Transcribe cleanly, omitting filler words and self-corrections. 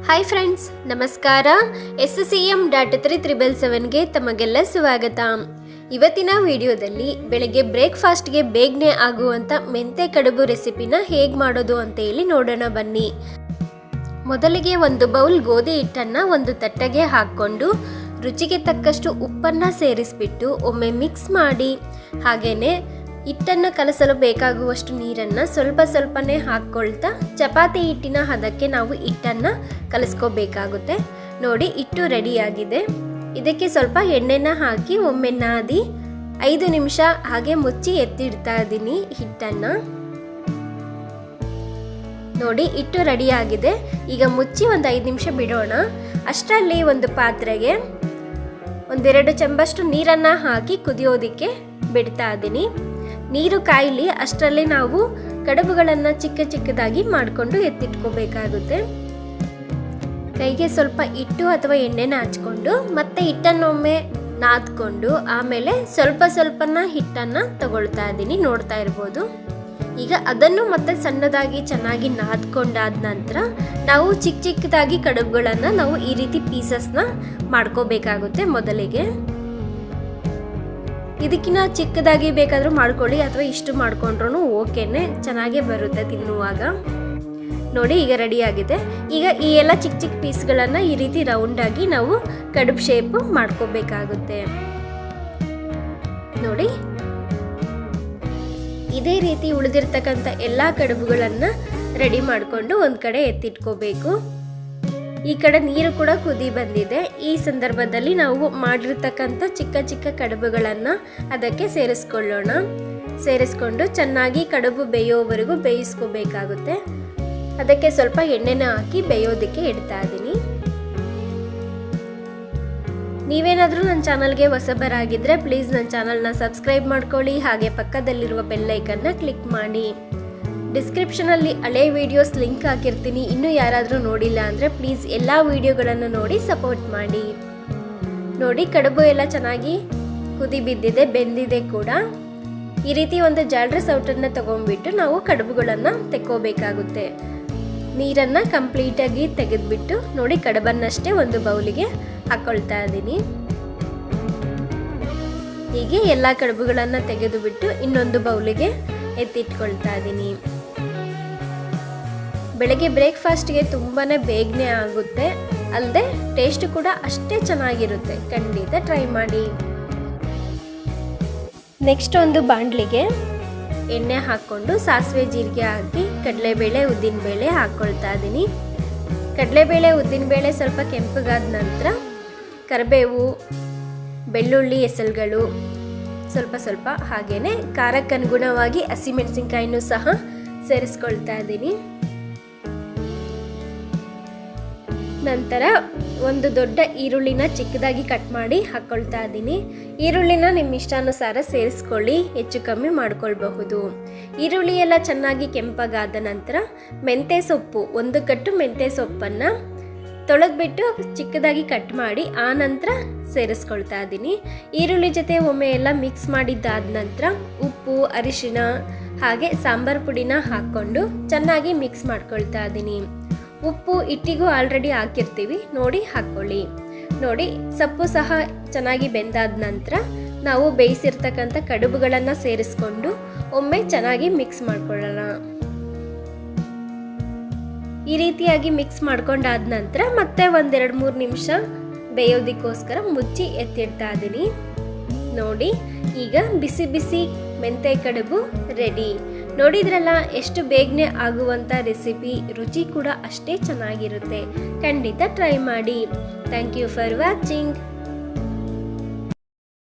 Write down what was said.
Hi friends, ನಮಸ್ಕಾರ. SCM.377ಗೆ ತಮಗೆಲ್ಲ ಸ್ವಾಗತ. ಇವತ್ತಿನ ವಿಡಿಯೋದಲ್ಲಿ ಬೆಳಗ್ಗೆ ಬ್ರೇಕ್ಫಾಸ್ಟ್ಗೆ ಬೇಗನೆ ಆಗುವಂಥ ಮೆಂತೆ ಕಡುಬು ರೆಸಿಪಿನ ಹೇಗೆ ಮಾಡೋದು ಅಂತ ಹೇಳಿ ನೋಡೋಣ ಬನ್ನಿ. ಮೊದಲಿಗೆ ಒಂದು ಬೌಲ್ ಗೋಧಿ ಹಿಟ್ಟನ್ನು ಒಂದು ತಟ್ಟೆಗೆ ಹಾಕ್ಕೊಂಡು ರುಚಿಗೆ ತಕ್ಕಷ್ಟು ಉಪ್ಪನ್ನು ಸೇರಿಸ್ಬಿಟ್ಟು ಒಮ್ಮೆ ಮಿಕ್ಸ್ ಮಾಡಿ, ಹಾಗೆಯೇ ಹಿಟ್ಟನ್ನು ಕಲಸಲು ಬೇಕಾಗುವಷ್ಟು ನೀರನ್ನು ಸ್ವಲ್ಪ ಸ್ವಲ್ಪನೇ ಹಾಕ್ಕೊಳ್ತಾ ಚಪಾತಿ ಹಿಟ್ಟಿನ ಹದಕ್ಕೆ ನಾವು ಹಿಟ್ಟನ್ನು ಕಲಿಸ್ಕೋಬೇಕಾಗುತ್ತೆ. ನೋಡಿ, ಹಿಟ್ಟು ರೆಡಿಯಾಗಿದೆ. ಇದಕ್ಕೆ ಸ್ವಲ್ಪ ಎಣ್ಣೆನ ಹಾಕಿ ಒಮ್ಮೆ ನಾದಿ 5 ನಿಮಿಷ ಹಾಗೆ ಮುಚ್ಚಿ ಎತ್ತಿಡ್ತಾ ಇದ್ದೀನಿ ಹಿಟ್ಟನ್ನು. ನೋಡಿ, ಹಿಟ್ಟು ರೆಡಿಯಾಗಿದೆ. ಈಗ ಮುಚ್ಚಿ ಒಂದು 5 ನಿಮಿಷ ಬಿಡೋಣ. ಅಷ್ಟರಲ್ಲಿ ಒಂದು ಪಾತ್ರೆಗೆ 1-2 ಚಮಚಷ್ಟು ನೀರನ್ನು ಹಾಕಿ ಕುದಿಯೋದಕ್ಕೆ ಬಿಡ್ತಾ ಇದ್ದೀನಿ. ನೀರು ಕಾಯಿಲಿ, ಅಷ್ಟರಲ್ಲಿ ನಾವು ಕಡುಬುಗಳನ್ನು ಚಿಕ್ಕ ಚಿಕ್ಕದಾಗಿ ಮಾಡಿಕೊಂಡು ಎತ್ತಿಟ್ಕೋಬೇಕಾಗುತ್ತೆ. ಕೈಗೆ ಸ್ವಲ್ಪ ಹಿಟ್ಟು ಅಥವಾ ಎಣ್ಣೆನ ಹಚ್ಕೊಂಡು ಮತ್ತೆ ಹಿಟ್ಟನ್ನೊಮ್ಮೆ ನಾದ್ಕೊಂಡು ಆಮೇಲೆ ಸ್ವಲ್ಪನ ಹಿಟ್ಟನ್ನು ತಗೊಳ್ತಾ ಇದ್ದೀನಿ, ನೋಡ್ತಾ ಇರ್ಬೋದು. ಈಗ ಅದನ್ನು ಮತ್ತೆ ಸಣ್ಣದಾಗಿ ಚೆನ್ನಾಗಿ ನಾದ್ಕೊಂಡಾದ ನಂತರ ನಾವು ಚಿಕ್ಕದಾಗಿ ಕಡುಬುಗಳನ್ನು ನಾವು ಈ ರೀತಿ ಪೀಸಸ್ನ ಮಾಡ್ಕೋಬೇಕಾಗುತ್ತೆ. ಮೊದಲಿಗೆ ಇದಕ್ಕಿಂತ ಚಿಕ್ಕದಾಗಿ ಬೇಕಾದರೂ ಮಾಡ್ಕೊಳ್ಳಿ ಅಥವಾ ಇಷ್ಟು ಮಾಡ್ಕೊಂಡ್ರೂ ಓಕೆನೆ, ಚೆನ್ನಾಗೇ ಬರುತ್ತೆ ತಿನ್ನುವಾಗ. ನೋಡಿ, ಈಗ ರೆಡಿಯಾಗಿದೆ. ಈಗ ಈ ಎಲ್ಲ ಚಿಕ್ಕ ಪೀಸ್ಗಳನ್ನು ಈ ರೀತಿ ರೌಂಡಾಗಿ ನಾವು ಕಡುಬು ಶೇಪ್ ಮಾಡ್ಕೋಬೇಕಾಗುತ್ತೆ. ನೋಡಿ, ಇದೇ ರೀತಿ ಉಳಿದಿರ್ತಕ್ಕಂಥ ಎಲ್ಲ ಕಡುಬುಗಳನ್ನು ರೆಡಿ ಮಾಡಿಕೊಂಡು ಒಂದು ಕಡೆ ಎತ್ತಿಟ್ಕೋಬೇಕು. ಈ ಕಡೆ ನೀರು ಕೂಡ ಕುದಿ ಬಂದಿದೆ. ಈ ಸಂದರ್ಭದಲ್ಲಿ ನಾವು ಮಾಡಿರ್ತಕ್ಕಂಥ ಚಿಕ್ಕ ಕಡುಬುಗಳನ್ನು ಅದಕ್ಕೆ ಸೇರಿಸ್ಕೊಳ್ಳೋಣ. ಸೇರಿಸ್ಕೊಂಡು ಚೆನ್ನಾಗಿ ಕಡುಬು ಬೇಯೋವರೆಗೂ ಬೇಯಿಸ್ಕೋಬೇಕಾಗುತ್ತೆ. ಅದಕ್ಕೆ ಸ್ವಲ್ಪ ಎಣ್ಣೆನ ಹಾಕಿ ಬೇಯೋದಕ್ಕೆ ಇಡ್ತಾ ಇದ್ದೀನಿ. ನೀವೇನಾದರೂ ನನ್ನ ಚಾನಲ್ಗೆ ಹೊಸಬರಾಗಿದ್ದರೆ ಪ್ಲೀಸ್ ನನ್ನ ಚಾನಲ್ನ ಸಬ್ಸ್ಕ್ರೈಬ್ ಮಾಡ್ಕೊಳ್ಳಿ, ಹಾಗೆ ಪಕ್ಕದಲ್ಲಿರುವ ಬೆಲ್ ಐಕನ್ನ ಕ್ಲಿಕ್ ಮಾಡಿ. ಡಿಸ್ಕ್ರಿಪ್ಷನಲ್ಲಿ ಹಳೆ ವಿಡಿಯೋಸ್ ಲಿಂಕ್ ಹಾಕಿರ್ತೀನಿ. ಇನ್ನೂ ಯಾರಾದರೂ ನೋಡಿಲ್ಲ ಅಂದರೆ ಪ್ಲೀಸ್ ಎಲ್ಲ ವಿಡಿಯೋಗಳನ್ನು ನೋಡಿ ಸಪೋರ್ಟ್ ಮಾಡಿ. ನೋಡಿ, ಕಡುಬು ಎಲ್ಲ ಚೆನ್ನಾಗಿ ಕುದಿ ಬಿದ್ದಿದೆ, ಬೆಂದಿದೆ ಕೂಡ. ಈ ರೀತಿ ಒಂದು ಜಾಲರಿ ಸೌಟನ್ನು ತಗೊಂಡ್ಬಿಟ್ಟು ನಾವು ಕಡುಬುಗಳನ್ನು ತೆಕ್ಕೋಬೇಕಾಗುತ್ತೆ. ನೀರನ್ನು ಕಂಪ್ಲೀಟಾಗಿ ತೆಗೆದುಬಿಟ್ಟು ನೋಡಿ, ಕಡುಬನ್ನಷ್ಟೇ ಒಂದು ಬೌಲಿಗೆ ಹಾಕ್ಕೊಳ್ತಾ ಇದ್ದೀನಿ. ಹೀಗೆ ಎಲ್ಲ ಕಡುಬುಗಳನ್ನು ತೆಗೆದುಬಿಟ್ಟು ಇನ್ನೊಂದು ಬೌಲಿಗೆ ಎತ್ತಿಟ್ಕೊಳ್ತಾ ಇದ್ದೀನಿ. ಬೆಳಗ್ಗೆ ಬ್ರೇಕ್ಫಾಸ್ಟ್ಗೆ ತುಂಬಾ ಬೇಗನೆ ಆಗುತ್ತೆ, ಅಲ್ಲದೆ ಟೇಸ್ಟ್ ಕೂಡ ಅಷ್ಟೇ ಚೆನ್ನಾಗಿರುತ್ತೆ. ಖಂಡಿತ ಟ್ರೈ ಮಾಡಿ. ನೆಕ್ಸ್ಟ್ ಒಂದು ಬಾಣಲಿಗೆ ಎಣ್ಣೆ ಹಾಕ್ಕೊಂಡು ಸಾಸಿವೆ ಜೀರಿಗೆ ಹಾಕಿ ಕಡಲೆಬೇಳೆ ಉದ್ದಿನಬೇಳೆ ಹಾಕ್ಕೊಳ್ತಾ ಇದ್ದೀನಿ. ಕಡಲೆಬೇಳೆ ಉದ್ದಿನಬೇಳೆ ಸ್ವಲ್ಪ ಕೆಂಪಗಾದ ನಂತರ ಕರಿಬೇವು, ಬೆಳ್ಳುಳ್ಳಿ ಎಸಳುಗಳು ಸ್ವಲ್ಪ ಹಾಗೇನೆ ಖಾರಕ್ಕನುಗುಣವಾಗಿ ಹಸಿಮೆಣಸಿನ್ಕಾಯಿನೂ ಸಹ ಸೇರಿಸ್ಕೊಳ್ತಾ ಇದ್ದೀನಿ. ನಂತರ ಒಂದು ದೊಡ್ಡ ಈರುಳ್ಳಿನ ಚಿಕ್ಕದಾಗಿ ಕಟ್ ಮಾಡಿ ಹಾಕ್ಕೊಳ್ತಾ ಇದ್ದೀನಿ. ಈರುಳ್ಳಿನ ನಿಮ್ಮ ಇಷ್ಟಾನುಸಾರ ಸೇರಿಸ್ಕೊಳ್ಳಿ, ಹೆಚ್ಚು ಕಮ್ಮಿ ಮಾಡ್ಕೊಳ್ಬಹುದು. ಈರುಳ್ಳಿ ಎಲ್ಲ ಚೆನ್ನಾಗಿ ಕೆಂಪಗಾದ ನಂತರ ಮೆಂತ್ಯ ಸೊಪ್ಪು, 1 ಕಟ್ಟು ಮೆಂತ್ಯ ಸೊಪ್ಪನ್ನು ತೊಳೆದ್ಬಿಟ್ಟು ಚಿಕ್ಕದಾಗಿ ಕಟ್ ಮಾಡಿ ಆ ನಂತರ ಸೇರಿಸ್ಕೊಳ್ತಾ ಇದ್ದೀನಿ. ಈರುಳ್ಳಿ ಜೊತೆ ಒಮ್ಮೆ ಎಲ್ಲ ಮಿಕ್ಸ್ ಮಾಡಿದ್ದಾದ ನಂತರ ಉಪ್ಪು, ಅರಿಶಿನ ಹಾಗೆ ಸಾಂಬಾರು ಪುಡಿನ ಹಾಕ್ಕೊಂಡು ಚೆನ್ನಾಗಿ ಮಿಕ್ಸ್ ಮಾಡ್ಕೊಳ್ತಾ ಇದ್ದೀನಿ. ಉಪ್ಪು ಹಿಟ್ಟಿಗೂ ಆಲ್ರೆಡಿ ಹಾಕಿರ್ತೀವಿ, ನೋಡಿ ಹಾಕ್ಕೊಳ್ಳಿ. ನೋಡಿ, ಸೊಪ್ಪು ಸಹ ಚೆನ್ನಾಗಿ ಬೆಂದಾದ ನಂತರ ನಾವು ಬೇಯಿಸಿರ್ತಕ್ಕಂಥ ಕಡುಬುಗಳನ್ನು ಸೇರಿಸ್ಕೊಂಡು ಒಮ್ಮೆ ಚೆನ್ನಾಗಿ ಮಿಕ್ಸ್ ಮಾಡ್ಕೊಳ್ಳೋಣ. ಈ ರೀತಿಯಾಗಿ ಮಿಕ್ಸ್ ಮಾಡ್ಕೊಂಡಾದ ನಂತರ ಮತ್ತೆ 1-2-3 ನಿಮಿಷ ಬೇಯೋದಕ್ಕೋಸ್ಕರ ಮುಚ್ಚಿ ಎತ್ತಿಡ್ತಾ ಇದ್ದೀನಿ. ನೋಡಿ, ಈಗ ಬಿಸಿ ಮೆಂತೆ ಕಡುಬು ರೆಡಿ. ನೋಡಿದ್ರಲ್ಲ, ಎಷ್ಟು ಬೇಗನೆ ಆಗುವಂಥ ರೆಸಿಪಿ, ರುಚಿ ಕೂಡ ಅಷ್ಟೇ ಚೆನ್ನಾಗಿರುತ್ತೆ. ಖಂಡಿತ ಟ್ರೈ ಮಾಡಿ. Thank you for watching.